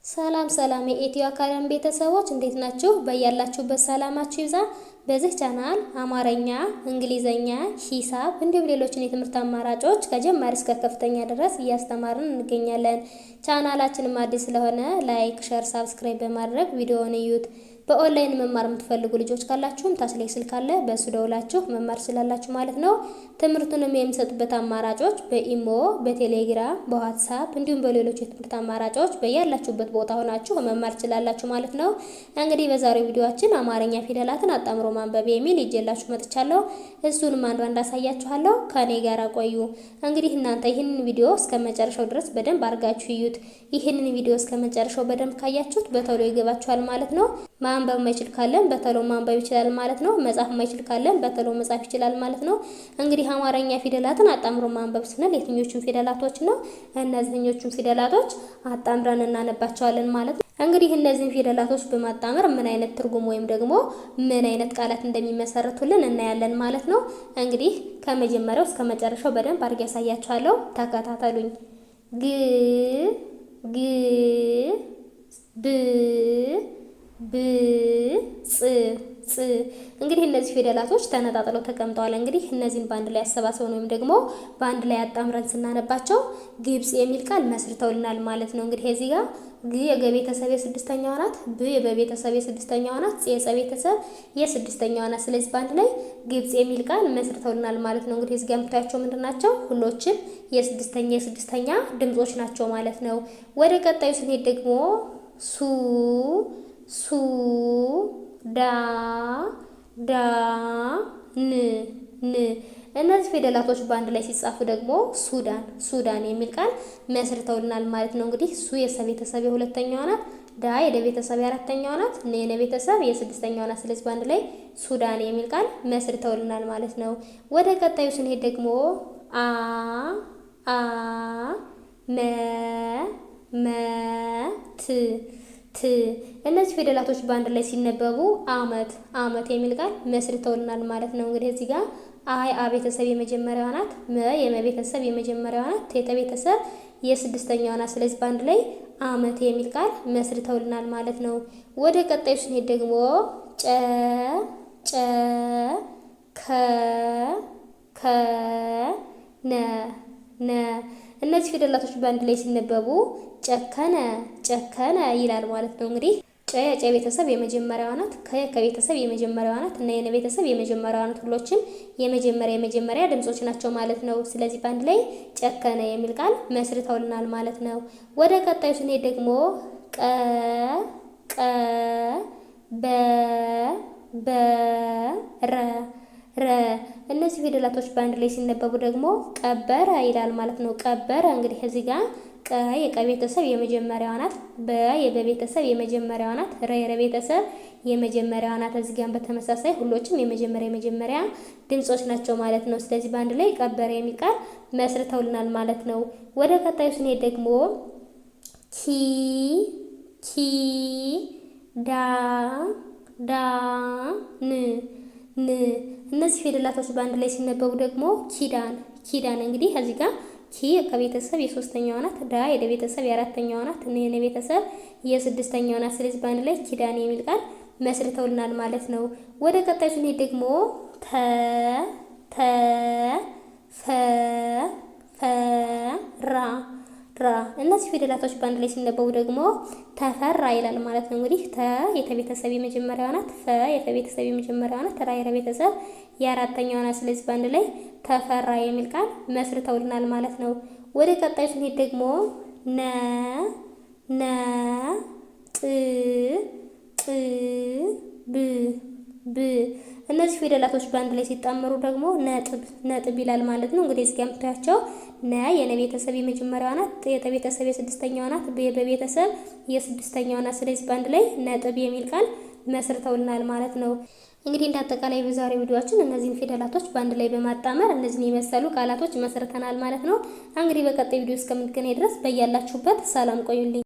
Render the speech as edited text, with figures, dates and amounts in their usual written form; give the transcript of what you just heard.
ሰላም ሰላም የኢትዮ አካዳሚ ቤተሰቦች እንዴት ናችሁ? በያላችሁበት ሰላማችሁ ይብዛ። በዚህ ቻናል አማርኛ፣ እንግሊዘኛ፣ ሂሳብ እንዲሁም ሌሎችን የትምህርት አማራጮች ከጀማሪ እስከ ከፍተኛ ድረስ እያስተማርን እንገኛለን። ቻናላችንም አዲስ ስለሆነ ላይክ፣ ሼር፣ ሳብስክራይብ በማድረግ ቪዲዮውን እዩት። በኦንላይን መማር የምትፈልጉ ልጆች ካላችሁም ታች ላይ ስልክ አለ፣ በሱ ደውላችሁ መማር ስላላችሁ ማለት ነው። ትምህርቱንም የሚሰጡበት አማራጮች በኢሞ፣ በቴሌግራም፣ በዋትስአፕ እንዲሁም በሌሎች የትምህርት አማራጮች በያላችሁበት ቦታ ሆናችሁ መማር ትችላላችሁ ማለት ነው። እንግዲህ በዛሬው ቪዲዮአችን አማርኛ ፊደላትን አጣምሮ ማንበብ የሚል ይዤላችሁ መጥቻለሁ። እሱንም አንድ ባንድ አሳያችኋለሁ። ከኔ ጋር ቆዩ። እንግዲህ እናንተ ይህንን ቪዲዮ እስከመጨረሻው ድረስ በደንብ አድርጋችሁ እዩት። ይህንን ቪዲዮ እስከመጨረሻው በደንብ ካያችሁት በቶሎ ይገባችኋል ማለት ነው። ማንበብ ማይችል ካለን በተሎ ማንበብ ይችላል ማለት ነው። መጻፍ ማይችል ካለን በተሎ መጻፍ ይችላል ማለት ነው። እንግዲህ አማርኛ ፊደላትን አጣምሮ ማንበብ ስንል የትኞቹን ፊደላቶች ነው? እነዚህኞቹን ፊደላቶች አጣምረን እናነባቸዋለን ማለት ነው። እንግዲህ እነዚህን ፊደላቶች በማጣመር ምን አይነት ትርጉም ወይም ደግሞ ምን አይነት ቃላት እንደሚመሰረቱልን እናያለን ማለት ነው። እንግዲህ ከመጀመሪያው እስከ መጨረሻው በደንብ አድርጌ ያሳያችኋለሁ። ተከታተሉኝ። ግ ግ ብ ብ ጽ ጽ እንግዲህ እነዚህ ፊደላቶች ተነጣጥለው ተቀምጠዋል። እንግዲህ እነዚህን በአንድ ላይ አሰባስበን ወይም ደግሞ በአንድ ላይ አጣምረን ስናነባቸው ግብጽ የሚል ቃል መስርተውልናል ማለት ነው። እንግዲህ እዚህ ጋር ግ የገ ቤተሰብ የስድስተኛዋ ናት፣ ብ የበ ቤተሰብ የስድስተኛዋ ናት፣ ጽ የጸ ቤተሰብ የስድስተኛዋ ናት። ስለዚህ በአንድ ላይ ግብጽ የሚል ቃል መስርተውልናል ማለት ነው። እንግዲህ እዚህ ጋር የምታያቸው ምንድን ናቸው? ሁሎችም የስድስተኛ ድምጾች ናቸው ማለት ነው። ወደ ቀጣዩ ስንሄድ ደግሞ ሱ ሱ ዳ ዳ ን ን እነዚህ ፊደላቶች በአንድ ላይ ሲጻፉ ደግሞ ሱዳን የሚል ቃል መስርተውልናል ማለት ነው። እንግዲህ ሱ የሰ ቤተሰብ የሁለተኛዋ ናት፣ ዳ የደ ቤተሰብ የአራተኛዋ ናት፣ ነ የነ ቤተሰብ የስድስተኛዋ ናት። ስለዚህ በአንድ ላይ ሱዳን የሚል ቃል መስርተውልናል ማለት ነው። ወደ ቀጣዩ ስንሄድ ደግሞ አ መ ት እነዚህ ፊደላቶች በአንድ ላይ ሲነበቡ አመት የሚል ቃል መስርተውልናል ማለት ነው። እንግዲህ እዚህ ጋር አ ቤተሰብ የመጀመሪያዋ ናት፣ መ የመ ቤተሰብ የመጀመሪያዋ ናት፣ ቴ ቤተሰብ የስድስተኛዋ ናት። ስለዚህ በአንድ ላይ አመት የሚል ቃል መስርተውልናል ማለት ነው። ወደ ቀጣዩ ስንሄድ ደግሞ ጨ ከ ነ እነዚህ ፊደላቶች በአንድ ላይ ሲነበቡ ጨከነ ይላል ማለት ነው። እንግዲህ ጨ የጨ ቤተሰብ የመጀመሪያዋ ናት፣ ከቤተሰብ የመጀመሪያዋ ናት እና የነ ቤተሰብ የመጀመሪያዋ ናት። ሁሎችም የመጀመሪያ ድምጾች ናቸው ማለት ነው። ስለዚህ በአንድ ላይ ጨከነ የሚል ቃል መስርተውልናል ማለት ነው። ወደ ቀጣዩ ስንሄድ ደግሞ ረ እነዚህ ፊደላቶች በአንድ ላይ ሲነበቡ ደግሞ ቀበረ ይላል ማለት ነው። ቀበረ እንግዲህ እዚህ ጋር ቀ የቀ ቤተሰብ የመጀመሪያዋ ናት፣ በ የበ ቤተሰብ የመጀመሪያዋ ናት፣ ረ የረ ቤተሰብ የመጀመሪያዋ ናት። እዚህ ጋር በተመሳሳይ ሁሎችም የመጀመሪያ ድምጾች ናቸው ማለት ነው። ስለዚህ በአንድ ላይ ቀበረ የሚል ቃል መስርተውልናል ማለት ነው። ወደ ቀጣዩ ስንሄድ ደግሞ ኪ ዳ ን እነዚህ ፊደላቶች በአንድ ላይ ሲነበቡ ደግሞ ኪዳን እንግዲህ እዚህ ጋር ኪ ከቤተሰብ የሶስተኛዋ ናት፣ ዳ የደ ቤተሰብ የአራተኛዋ ናት፣ ነ የነ ቤተሰብ የስድስተኛዋ ናት። ስለዚህ በአንድ ላይ ኪዳን የሚል ቃል መስርተውልናል ማለት ነው። ወደ ቀጣዩ ስንሄድ ደግሞ ራ እነዚህ ፊደላቶች በአንድ ላይ ሲነበቡ ደግሞ ተፈራ ይላል ማለት ነው። እንግዲህ ተ የተቤተሰብ የመጀመሪያዋ ናት፣ ፈ የተቤተሰብ የመጀመሪያዋ ናት፣ ራ የቤተሰብ የአራተኛዋ ናት። ስለዚህ በአንድ ላይ ተፈራ የሚል ቃል መስርተውልናል ማለት ነው። ወደ ቀጣዩ ስንሄድ ደግሞ ብ እነዚህ ፊደላቶች በአንድ ላይ ሲጣመሩ ደግሞ ነጥብ ይላል ማለት ነው። እንግዲህ እዚህ ጋር የምታያቸው ነ የነ ቤተሰብ የመጀመሪያዋ ናት፣ የተ ቤተሰብ የስድስተኛዋ ናት፣ በ ቤተሰብ የስድስተኛዋ ናት። ስለዚህ በአንድ ላይ ነጥብ የሚል ቃል መስርተውልናል ማለት ነው። እንግዲህ እንደ አጠቃላይ በዛሬው ቪዲዮአችን እነዚህን ፊደላቶች በአንድ ላይ በማጣመር እነዚህን የመሰሉ ቃላቶች መስርተናል ማለት ነው። እንግዲህ በቀጣይ ቪዲዮ እስከምንገናኝ ድረስ በያላችሁበት ሰላም ቆዩልኝ።